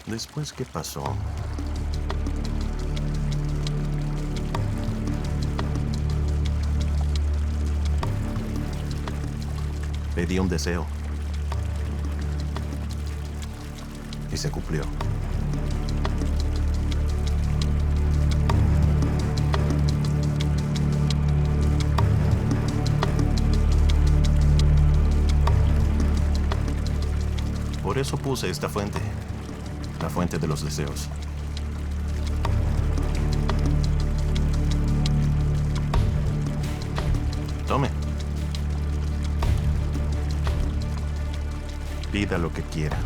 Después, ¿qué pasó? Pedí un deseo. Y se cumplió. Por eso puse esta fuente. La fuente de los deseos. Tome. Pida lo que quiera.